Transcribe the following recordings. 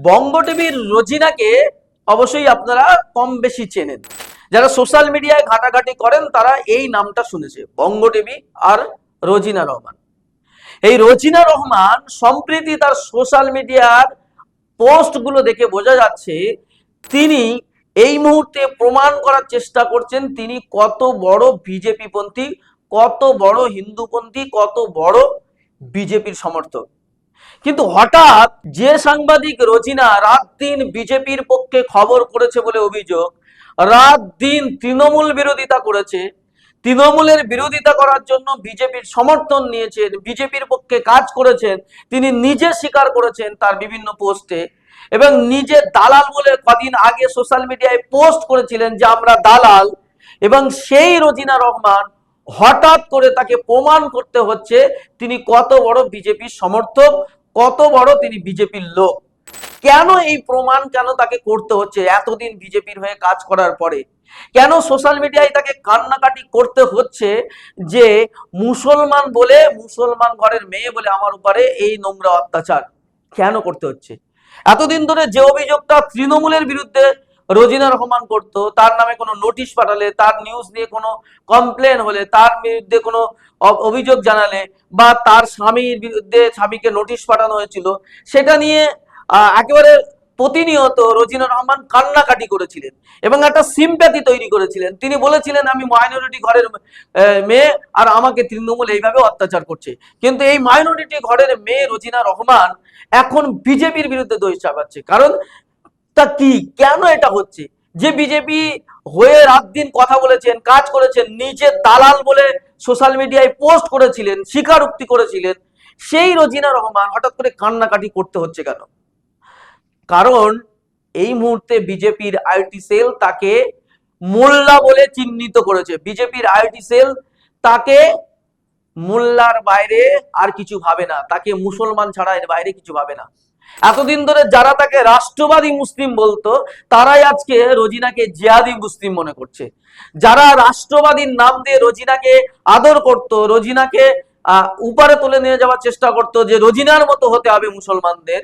বঙ্গ টিভির রোজিনাকে অবশ্যই আপনারা কম বেশি চেনেন। যারা সোশ্যাল মিডিয়ায় ঘাটাঘাটি করেন তারা এই নামটা শুনেছে, বঙ্গ টিভি আর রোজিনা রহমান। এই রোজিনা রহমান সম্প্রতি তার সোশ্যাল মিডিয়ার পোস্টগুলো দেখে বোঝা যাচ্ছে তিনি এই মুহূর্তে প্রমাণ করার চেষ্টা করছেন তিনি কত বড় বিজেপি পন্থী, কত বড় হিন্দুপন্থী, কত বড় বিজেপির সমর্থক। কিন্তু হঠাৎ যে সাংবাদিক রোজিনা রাত দিন বিজেপির পক্ষে খবর করেছে বলে অভিযোগ, রাত দিন তৃণমূল বিরোধিতা করেছে, তৃণমূলের বিরোধিতা করার জন্য বিজেপির সমর্থন নিয়েছেন, বিজেপির পক্ষে কাজ করেছেন, তিনি নিজে স্বীকার করেছেন তার বিভিন্ন পোস্টে, এবং নিজে দালাল বলে কদিন আগে সোশ্যাল মিডিয়ায় পোস্ট করেছিলেন যে আমরা দালাল। এবং সেই রোজিনা রহমান হঠাৎ করে তাকে প্রমাণ করতে হচ্ছে তিনি কত বড় বিজেপির সমর্থক, কত বড় তিনি বিজেপির লোক। কেন এই প্রমাণ কেন তাকে করতে হচ্ছে এতদিন বিজেপির হয়ে কাজ করার পরে? কেন সোশ্যাল মিডিয়ায় তাকে কান্নাকাটি করতে হচ্ছে যে মুসলমান বলে, মুসলমান ঘরের মেয়ে বলে আমার উপরে এই নোংরা অত্যাচার কেন করতে হচ্ছে? এতদিন ধরে যে অভিযোগটা তৃণমূলের বিরুদ্ধে রোজিনা রহমান করতো, তার নামে কোনো নোটিশ পাঠালে, তার নিউজ নিয়ে কোনো কমপ্লেন হলে, তার বিরুদ্ধে কোনো অভিযোগ জানালে, বা তার স্বামীর বিরুদ্ধে স্বামীকে নোটিশ পাঠানো হয়েছিল, সেটা নিয়ে একেবারে প্রতিনিয়ত রোজিনা রহমান কান্নাকাটি করেছিলেন এবং একটা সিম্প্যাথি তৈরি করেছিলেন। তিনি বলেছিলেন আমি মাইনরিটি ঘরের মেয়ে আর আমাকে তৃণমূল এইভাবে অত্যাচার করছে। কিন্তু এই মাইনরিটি ঘরের মেয়ে রোজিনা রহমান এখন বিজেপির বিরুদ্ধে দোষ চাপাচ্ছে। কারণ তা কি, কেন এটা হচ্ছে? যে বিজেপি হয়ে রাত দিন কথা বলেছেন, কাজ করেছেন, নিজে দালাল বলে সোশ্যাল মিডিয়ায় পোস্ট করেছিলেন, স্বীকারোক্তি করেছিলেন, সেই রোজিনা রহমান হঠাৎ করে কান্নাকাটি করতে হচ্ছে কেন? কারণ এই মুহূর্তে বিজেপির আইটি সেল তাকে মোল্লা বলে চিহ্নিত করেছে। বিজেপির আইটি সেল তাকে মোল্লার বাইরে আর কিছু ভাবে না, তাকে মুসলমান ছাড়া এর বাইরে কিছু ভাবে না। এতদিন ধরে যারা তাকে রাষ্ট্রবাদী মুসলিম বলতো তারাই আজকে রোজিনাকে জিহাদি মুসলিম মনে করছে। যারা রাষ্ট্রবাদীর নাম দিয়ে রোজিনাকে আদর করত, রোজিনাকে উপরে তুলে নিয়ে যাওয়ার চেষ্টা করতো যে রোজিনার মতো হতে হবে মুসলমানদের,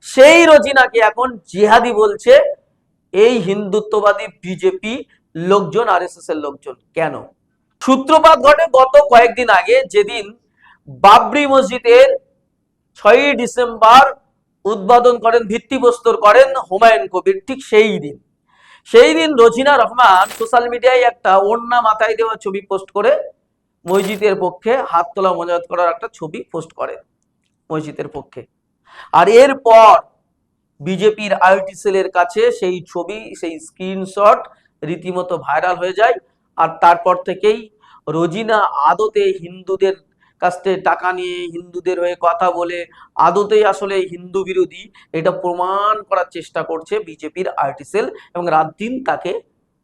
সেই রোজিনাকে এখন জিহাদি বলছে এই হিন্দুত্ববাদী বিজেপি লোকজন, আরএসএস এর লোকজন। কেন? সূত্রপাত ঘটে গত কয়েকদিন আগে, যেদিন বাবরি মসজিদের 6ই ডিসেম্বর উদ্বোধন করেন, ভিত্তিপ্রস্তর করেন হুমায়ুন কবির। ঠিক সেই দিন রোজিনা রহমান সোশ্যাল মিডিয়ায় একটা ওড়না মাথায় দেওয়া ছবি পোস্ট করে মসজিদের পক্ষে হাত তোলা মোনাজাত করার একটা ছবি পোস্ট করে মসজিদের পক্ষে। আর এরপর বিজেপির আইটি সেলের কাছে সেই ছবি, সেই স্ক্রিনশট রীতিমতো ভাইরাল হয়ে যায়। আর তারপর থেকেই রোজিনা আদতে হিন্দুদের কাছ থেকে টাকা নিয়ে, হিন্দুদের হয়ে কথা বলে, আদতেই আসলে হিন্দু বিরোধী, এটা প্রমাণ করার চেষ্টা করছে বিজেপির আইটি সেল, এবং রাত দিন তাকে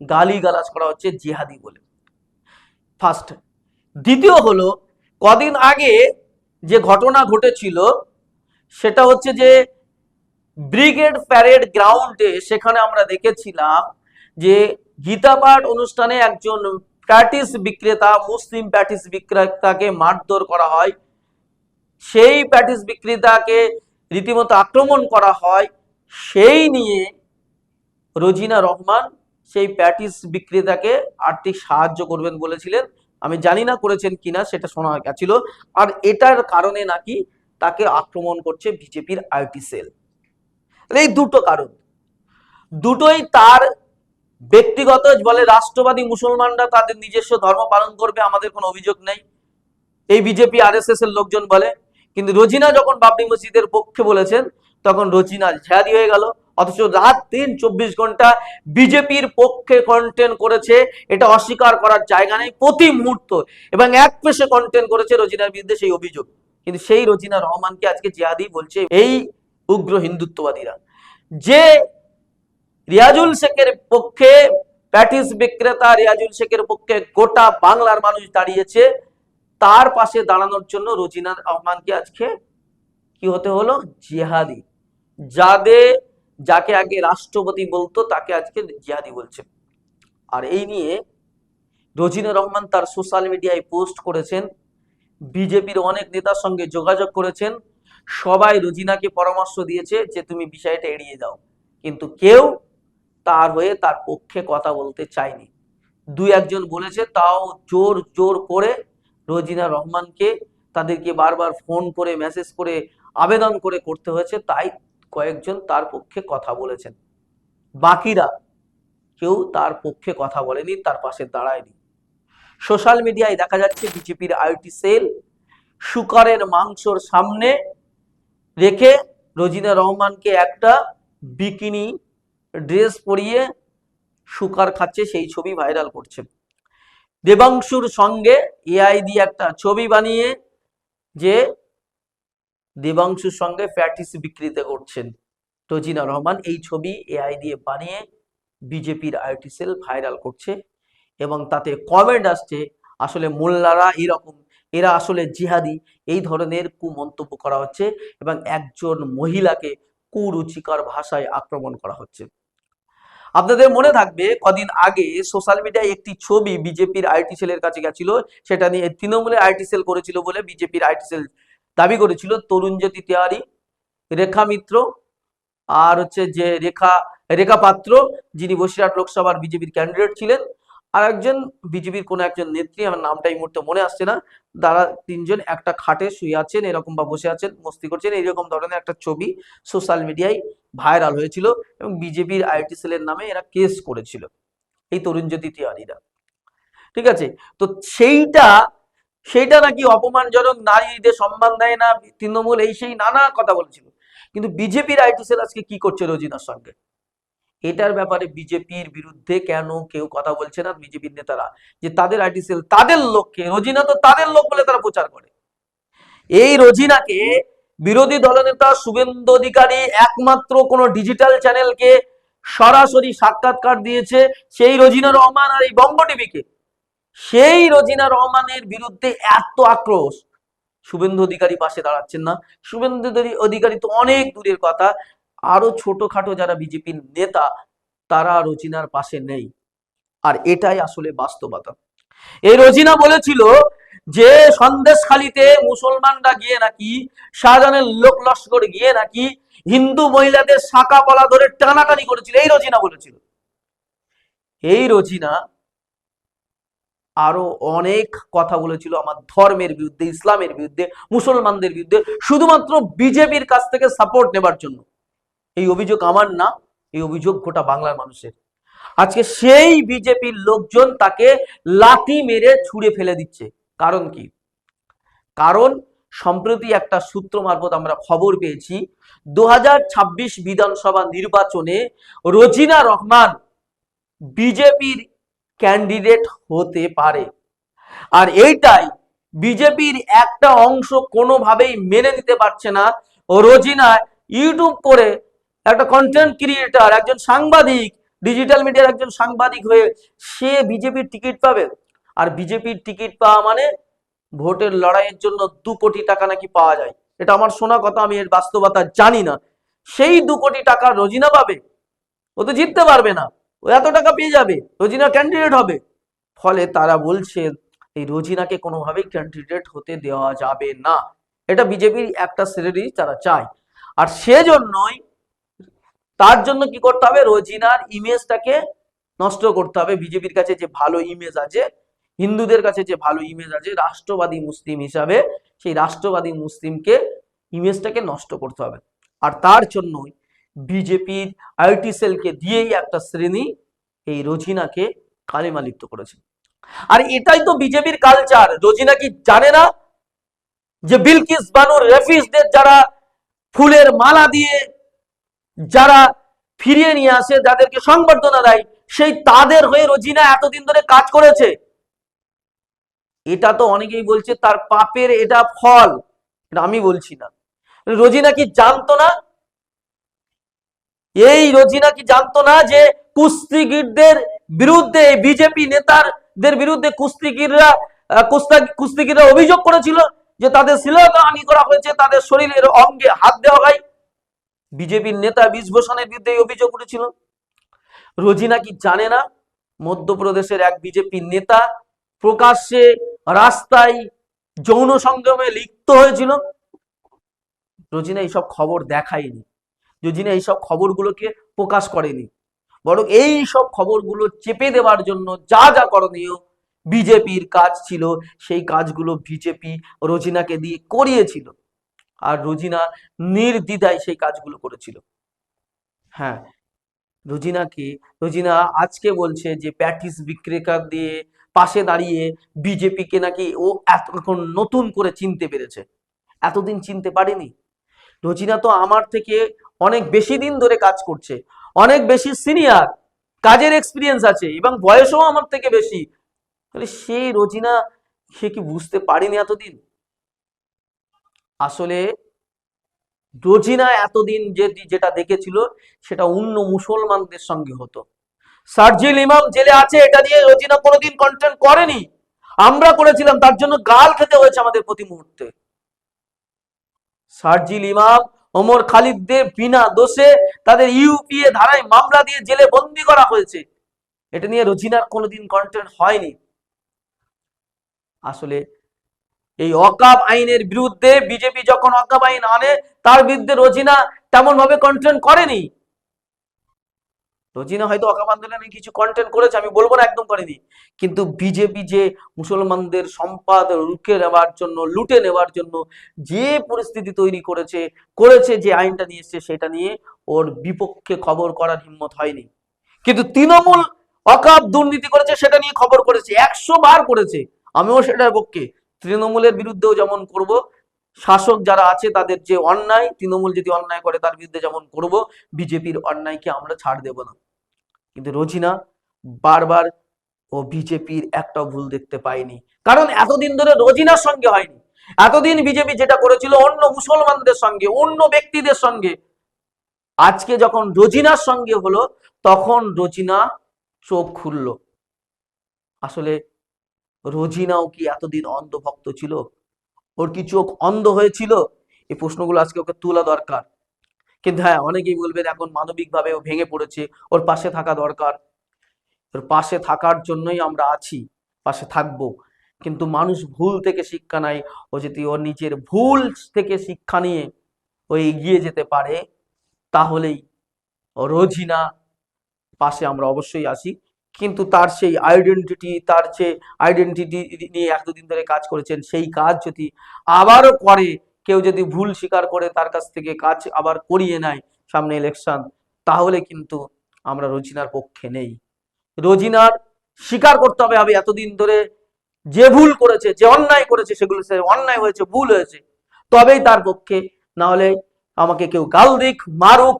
গালিগালাজ করা হচ্ছে জিহাদি বলে। ফার্স্ট। দ্বিতীয় হলো, কদিন আগে যে ঘটনা ঘটেছিল সেটা হচ্ছে যে ব্রিগেড প্যারেড গ্রাউন্ডে, সেখানে আমরা দেখেছিলাম যে গীতাপাঠ অনুষ্ঠানে একজন প্যাটিস বিক্রেতা, মুসলিম প্যাটিস বিক্রেতাকে মারধর করা হয়, সেই প্যাটিস বিক্রেতাকে রীতিমতো আক্রমণ করা হয়। সেই নিয়ে রোজিনা রহমান সেই প্যাটিস বিক্রেতাকে আর্থিক সাহায্য করবেন বলেছিলেন। আমি জানি না করেছেন কিনা, সেটা শোনা গেছিল। আর এটার কারণে নাকি তাকে আক্রমণ করছে বিজেপির আইটি সেল। এই দুটো কারণ, দুটোই তার ব্যক্তিগত। বলে রাষ্ট্রবাদী মুসলমানরা তাদের নিজস্ব ধর্ম পালন করবে, আমাদের কোনো অভিযোগ নেই, এই বিজেপি আরএসএস এর লোকজন বলে। কিন্তু রোজিনা যখন বাবরি মসজিদের পক্ষে বলেছেন তখন রোজিনা ঝাড়ি হয়ে গেল। অথচ রাত দিন 24 ঘন্টা বিজেপির পক্ষে কন্টেন্ট করেছে, এটা অস্বীকার করার জায়গা নেই, প্রতি মুহূর্ত, এবং এক পেশে কন্টেন্ট করেছে রোজিনার বিরুদ্ধে সেই অভিযোগ। কিন্তু সেই রোজিনা রহমানকে আজকে জিহাদি বলছে এই উগ্র হিন্দুত্ববাদীরা। যে রিয়াজুল শেখের পক্ষে, প্যাটিস বিক্রেতা রিয়াজুল শেখের পক্ষে গোটা বাংলার মানুষ দাঁড়িয়েছে, তার পাশে দাঁড়ানোর জন্য রোজিনা রহমানকে আজকে কি হতে হলো? জিহাদি। যাকে আগে রাষ্ট্রপতি বলতো তাকে আজকে জিহাদি বলছে। আর এই নিয়ে রোজিনা রহমান তার সোশ্যাল মিডিয়ায় পোস্ট করেছেন, বিজেপির অনেক নেতার সঙ্গে যোগাযোগ করেছেন, সবাই রোজিনাকে পরামর্শ দিয়েছে যে তুমি বিষয়টা এড়িয়ে যাও, কিন্তু কেউ তার হয়ে তার পক্ষে কথা বলতে চায়নি। দুই একজন বলেছে, তাও জোর জোর করে রোজিনা রহমানকে তাদেরকে বারবার ফোন করে মেসেজ করে আবেদন করে করতে হয়েছে, তাই কয়েকজন তার পক্ষে কথা বলেছেন। বাকিরা কেউ তার পক্ষে কথা বলেনি, তার পাশে দাঁড়ায়নি। সোশ্যাল মিডিয়ায় দেখা যাচ্ছে বিজেপির আইটি সেল শুকরের মাংসর সামনে রেখে রোজিনা রহমানকে একটা বিকিনি ড্রেস পরিয়ে শুকর খাচ্ছে সেই ছবি ভাইরাল করছে। দেবাংশুর সঙ্গে এআই দিয়ে একটা ছবি বানিয়ে যে দেবাংশুর সঙ্গে প্যাটিস বিক্রিতে করছেন রোজিনা রহমান, এই ছবি এআই দিয়ে বানিয়ে বিজেপির আইটি সেল ভাইরাল করছে এবং তাতে কমেন্ট আসছে আসলে মোল্লারা এরকম, এরা আসলে জিহাদি, এই ধরনের কুমন্তব্য করা হচ্ছে এবং একজন মহিলাকে কুরুচিকর ভাষায় আক্রমণ করা হচ্ছে। আপনাদের মনে থাকবে কদিন আগে সোশ্যাল মিডিয়ায় একটি ছবি বিজেপির আইটি সেলের কাছে গেছিল, সেটা নিয়ে তৃণমূলের আইটি সেল করেছিল বলে বিজেপির আইটি সেল দাবি করেছিল তরুণজ্যোতি তেওয়ারি, রেখা মিত্র আর হচ্ছে যে রেখা পাত্র, যিনি বসিরহাট লোকসভার বিজেপির ক্যান্ডিডেট ছিলেন, আর একজন বিজেপির কোন একজন নেত্রী, আমার নামটা এই মুহূর্তে মনে আসছে না, তারা তিনজন একটা খাটে শুয়ে আছেন এরকম বা বসে আছেন মস্তি করছেন, এইরকম ধরনের একটা ছবি সোশ্যাল মিডিয়ায় ভাইরাল হয়েছিল এবং বিজেপির আইটি সেলের নামে এরা কেস করেছিল এই তরুণজ্যোতি তেওয়ারিরা। ঠিক আছে, তো সেইটা নাকি অপমানজনক, নারীদের সম্মান দেয় না তৃণমূল, এই সেই নানা কথা বলেছিল। কিন্তু বিজেপির আইটি সেল আজকে কি করছে রোজিনার সঙ্গে, এটার ব্যাপারে বিজেপির বিরুদ্ধে কেন কেউ কথা বলছে না বিজেপির নেতারা, যে তাদের আইটি সেল তাদের লোককে, রোজিনা তো তাদের লোক বলে তারা প্রচার করে। এই রোজিনাকে বিরোধী দলনেতা শুভেন্দু অধিকারী একমাত্র কোন ডিজিটাল চ্যানেলকে সরাসরি সাক্ষাৎকার দিয়েছে, সেই রোজিনা রহমান আর এই বঙ্গ টিভিকে। সেই রোজিনা রহমানের বিরুদ্ধে এত আক্রোশ, শুভেন্দু অধিকারী পাশে দাঁড়াচ্ছেন না। শুভেন্দু অধিকারী তো অনেক দূরের কথা, আরো ছোটখাটো যারা বিজেপির নেতা তারা রোজিনার পাশে নেই, আর এটাই আসলে বাস্তবতা। এই রোজিনা বলেছিল যে সন্দেশখালীতে মুসলমানরা গিয়ে নাকি, শাহজাহানের লোক লস্কর গিয়ে নাকি হিন্দু মহিলাদের শাখা পলা ধরে টানাটানি করেছিল, এই রোজিনা বলেছিল। এই রোজিনা আরো অনেক কথা বলেছিল আমার ধর্মের বিরুদ্ধে, ইসলামের বিরুদ্ধে, মুসলমানদের বিরুদ্ধে, শুধুমাত্র বিজেপির কাছ থেকে সাপোর্ট নেবার জন্য। এই অভিযোগ আমার না, এই অভিযোগ গোটা বাংলার মানুষের। আজকে সেই বিজেপির লোকজন তাকে লাঠি মেরে ছুঁড়ে ফেলে দিচ্ছে। কারণ কি? কারণ সম্প্রতি একটা সূত্র মারফত আমরা খবর পেয়েছি 2026 বিধানসভা নির্বাচনে রোজিনা রহমান বিজেপির ক্যান্ডিডেট হতে পারে, আর এইটাই বিজেপির একটা অংশ কোনোভাবেই মেনে নিতে পারছে না। রোজিনা ইউটিউব করে একটা কন্টেন্ট ক্রিয়েটার, একজন সাংবাদিক, ডিজিটাল মিডিয়ার একজন সাংবাদিক হয়ে সে বিজেপির টিকিট পাবে। আর বিজেপির টিকিট পাওয়া মানে ভোটের লড়াইয়ের জন্য 2 কোটি টাকা নাকি পাওয়া যায়, এটা আমার শোনা কথা, আমি এর বাস্তবতা জানি না। সেই 2 কোটি টাকা রোজিনা পাবে? ও তো জিততে পারবে না, ও এত টাকা পেয়ে যাবে, রোজিনা ক্যান্ডিডেট হবে। ফলে তারা বলছে এই রোজিনাকে কোনোভাবেই ক্যান্ডিডেট হতে দেওয়া যাবে না, এটা বিজেপির একটা শ্রেণী তারা চায়। আর সেজন্যই তার জন্য কি করতে হবে, রোজিনার ইমেজটাকে নষ্ট করতে হবে। বিজেপির কাছে যে ভালো ইমেজ আছে, হিন্দুদের কাছে যে ভালো ইমেজ আছে রাষ্ট্রবাদী মুসলিম হিসাবে, সেই রাষ্ট্রবাদী মুসলিমকে ইমেজটাকে নষ্ট করতে হবে। আর তার জন্যই বিজেপির আইটি সেলকে দিয়েই একটা শ্রেণী এই রোজিনাকে কালিমা লিপ্ত করেছে। আর এটাই তো বিজেপির কালচার। রোজিনা কি জানে না যে বিলকিস বানুর রেফিজদের যারা ফুলের মালা দিয়ে যারা ফিরিয়ে নিয়ে আসে, যাদেরকে সংবর্ধনা দেয়, সেই তাদের হয়ে রোজিনা এতদিন ধরে কাজ করেছে। এটা তো অনেকেই বলছে তার পাপের এটা ফল, এটা আমি বলছি না। রোজিনা কি জানতো না? এই রোজিনা কি জানতো না যে কুস্তিগিরদের বিরুদ্ধে, বিজেপি নেতাদের বিরুদ্ধে কুস্তিগিররা অভিযোগ করেছিল যে তাদের শ্লীলতাহানি করা হয়েছে, তাদের শরীরের অঙ্গে হাত দেওয়া হয়? বিজেপির নেতা বিজভূষণের বিরুদ্ধে এই অভিযোগ উঠেছিল। রোজিনা কি জানে না মধ্যপ্রদেশের এক বিজেপি নেতা প্রকাশ্যে রাস্তায় যৌন সংযমে লিপ্ত হয়েছিল? রোজিনা এইসব খবর দেখায়নি, রোজিনা এইসব খবরগুলোকে প্রকাশ করেনি, বরং এই সব খবরগুলো চেপে দেওয়ার জন্য যা যা করণীয় বিজেপির কাজ ছিল সেই কাজগুলো বিজেপি রোজিনাকে দিয়ে করিয়েছিল, আর রোজিনা নির্দ্বিধায় সেই কাজগুলো করেছিল। হ্যাঁ, রোজিনা আজকে বলছে যে প্যাটিস বিক্রেতা দিয়ে পাশে দাঁড়িয়ে বিজেপিকে নাকি ও এখন নতুন করে চিনতে পেরেছে, এতদিন চিনতে পারেনি। রোজিনা তো আমার থেকে অনেক বেশি দিন ধরে কাজ করছে, অনেক বেশি সিনিয়র, কাজের এক্সপিরিয়েন্স আছে এবং বয়সও আমার থেকে বেশি। তাহলে সেই রোজিনা, সে কি বুঝতে পারিনি এতদিন? আসলে রোজিনা এতদিন যেটা দেখেছিল সেটা অন্য মুসলমানদের সঙ্গে হতো। শারজিল ইমাম জেলে আছে, এটা নিয়ে রোজিনা কোনোদিন কন্টেন্ট করেনি, আমরা করেছিলাম, তার জন্য গাল খেতে হয়েছে আমাদের প্রতি মুহূর্তে। শারজিল ইমাম, ওমর খালিদদের বিনা দোষে তাদের ইউপিএ ধারায় মামলা দিয়ে জেলে বন্দি করা হয়েছে, এটা নিয়ে রোজিনার কোনোদিন কন্টেন্ট হয়নি। আসলে এই ওয়াকফ আইনের বিরুদ্ধে বিজেপি যখন ওয়াকফ আইন আনে তার বিরুদ্ধে রোজিনা তেমন ভাবে কন্টেন্ট করেনি। রোজিনা হয়তো ওয়াকফ আন্দোলনে কিছু কন্টেন্ট করেছে, আমি বলবো না একদম করেনি, কিন্তু বিজেপি যে মুসলমানদের সম্পদ লুটে নেওয়ার জন্য যে পরিস্থিতি তৈরি করেছে যে আইনটা নিয়ে এসছে সেটা নিয়ে ওর বিপক্ষে খবর করার হিম্মত হয়নি। কিন্তু তৃণমূল ওয়াকফ দুর্নীতি করেছে সেটা নিয়ে খবর করেছে, 100 বার করেছে, আমিও সেটার পক্ষে। তৃণমূলের বিরুদ্ধেও যেমন করব, শাসক যারা আছে তাদের যে অন্যায়, তৃণমূল যদি অন্যায় করে তার বিরুদ্ধে যেমন করব, বিজেপির অন্যায়কে আমরা ছাড় দেব না। কিন্তু রোজিনা বারবার ও বিজেপির একটা ভুল দেখতে পায়নি, কারণ এতদিন ধরে রোজিনার সঙ্গে হয়নি। এতদিন বিজেপি যেটা করেছিল অন্য মুসলমানদের সঙ্গে, অন্য ব্যক্তিদের সঙ্গে, আজকে যখন রোজিনার সঙ্গে হলো তখন রোজিনা চোখ খুলল। আসলে রোজিনাও কি এতদিন অন্ধভক্ত ছিল? ওর কি চোখ অন্ধ হয়েছিল? এই প্রশ্নগুলো আজকে ওকে তোলা দরকার। কিন্তু হ্যাঁ, অনেকেই বলবেন এখন মানবিকভাবে ও ভেঙে পড়েছে, ওর পাশে থাকা দরকার। ওর পাশে থাকার জন্যই আমরা আছি, পাশে থাকবো। কিন্তু মানুষ ভুল থেকে শিক্ষা নেয়, ও যদি ওর নিজের ভুল থেকে শিক্ষা নিয়ে ও এগিয়ে যেতে পারে তাহলেই রোজিনা পাশে আমরা অবশ্যই আসি। কিন্তু তার সেই আইডেন্টিটি নিয়ে এতদিন ধরে কাজ করেছেন, সেই কাজ যদি আবারও করে, কেউ যদি ভুল স্বীকার করে তার কাছ থেকে কাজ আবার করিয়ে নেয় সামনে ইলেকশন, তাহলে কিন্তু আমরা রোজিনার পক্ষে নেই। রোজিনার স্বীকার করতে হবে এতদিন ধরে যে ভুল করেছে, যে অন্যায় করেছে, সেগুলো অন্যায় হয়েছে, ভুল হয়েছে, তবেই তার পক্ষে। না হলে আমাকে কেউ গাল দিক, মারুক,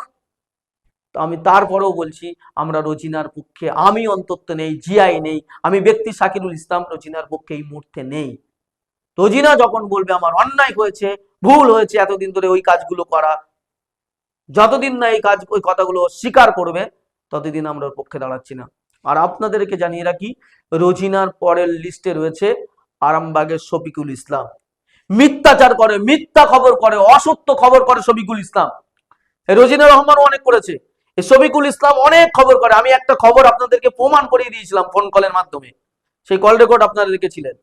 তো আমি তারপরেও বলছি আমরা রোজিনার পক্ষে, আমি অন্তত নেই, জিআই নেই, আমি ব্যক্তি শাকিরুল ইসলাম রোজিনার পক্ষে এই মুহূর্তে নেই। রোজিনা যখন বলবে আমার অন্যায় হয়েছে, ভুল হয়েছে এতদিন ধরে ওই কাজগুলো করা, যতদিন না ওই কথাগুলো স্বীকার করবে ততদিন আমরা ওর পক্ষে দাঁড়াচ্ছি না। আর আপনাদেরকে জানিয়ে রাখি, রোজিনার পরের লিস্টে রয়েছে আরামবাগের শফিকুল ইসলাম। মিথ্যাচার করে, মিথ্যা খবর করে, অসত্য খবর করে শফিকুল ইসলাম। রোজিনা রহমানও অনেক করেছে, শফিকুল ইসলাম অনেক খবর করে। আমি একটা খবর আপনাদেরকে প্রমাণ করিয়ে দিয়েছিলাম ফোন কলের মাধ্যমে, সেই কল রেকর্ড আপনারা দেখেছিলেন।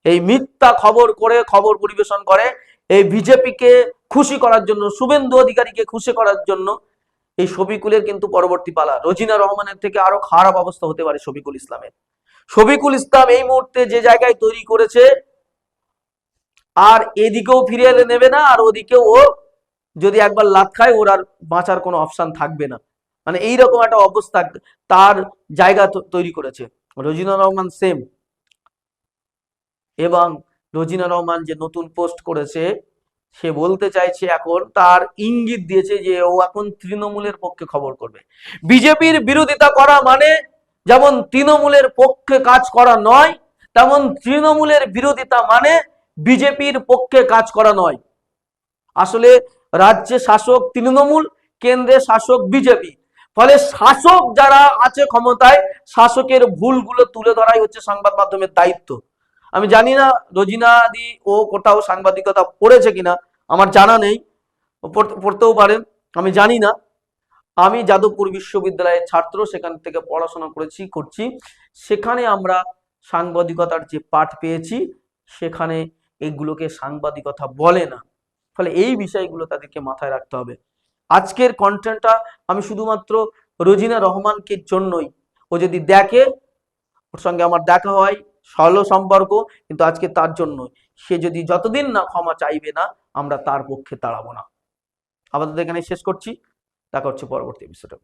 এই মিথ্যা খবর করে, খবর পরিবেশন করে এই বিজেপিকে খুশি করার জন্য, শুভেন্দু অধিকারীকে খুশি করার জন্য। এই শফিকুলের কিন্তু পরবর্তী পালা, রোজিনা রহমানের থেকে আরো খারাপ অবস্থা হতে পারে শফিকুল ইসলামের। শফিকুল ইসলাম এই মুহূর্তে যে জায়গায় তৈরি করেছে, আর এদিকেও ফিরে এলে নেবে না, আর ওদিকেও ও যদি একবার লাত খায় ওর আর বাঁচার কোনো অপশন থাকবে না, মানে এইরকম একটা অবস্থা তার জায়গা তৈরি করেছে। রোজিনা রহমান সেম। এবং রোজিনা রহমান যে নতুন পোস্ট করেছে, সে বলতে চাইছে, এখন তার ইঙ্গিত দিয়েছে যে ও এখন তৃণমূলের পক্ষে খবর করবে। বিজেপির বিরোধিতা করা মানে যেমন তৃণমূলের পক্ষে কাজ করা নয়, তেমন তৃণমূলের বিরোধিতা মানে বিজেপির পক্ষে কাজ করা নয়। আসলে রাজ্যে শাসক তৃণমূল, কেন্দ্রে শাসক বিজেপি, ফলে শাসক যারা আছে ক্ষমতায়, শাসকের ভুলগুলো তুলে ধরাই হচ্ছে সংবাদ মাধ্যমের দায়িত্ব। আমি জানি না রোজিনা দি ও কোথাও সাংবাদিকতা পড়েছে কিনা, আমার জানা নেই, পড়তেও পারেন, আমি জানি না। আমি যাদবপুর বিশ্ববিদ্যালয়ের ছাত্র, সেখান থেকে পড়াশোনা করছি। সেখানে আমরা সাংবাদিকতার যে পাঠ পেয়েছি, সেখানে এগুলোকে সাংবাদিকতা বলে না। ফলে এই বিষয়গুলো তাদেরকে মাথায় রাখতে হবে। আজকের কন্টেন্টটা আমি শুধুমাত্র রোজিনা রহমানকে জন্যই, ও যদি দেখে, ওর সঙ্গে আমার দেখা হয়, সরল সম্পর্ক, কিন্তু আজকে তার জন্য, সে যদি যতদিন না ক্ষমা চাইবে না, আমরা তার পক্ষে দাঁড়াবো না। আপাতত এখানে শেষ করছি, দেখা হচ্ছে পরবর্তী এপিসোডে।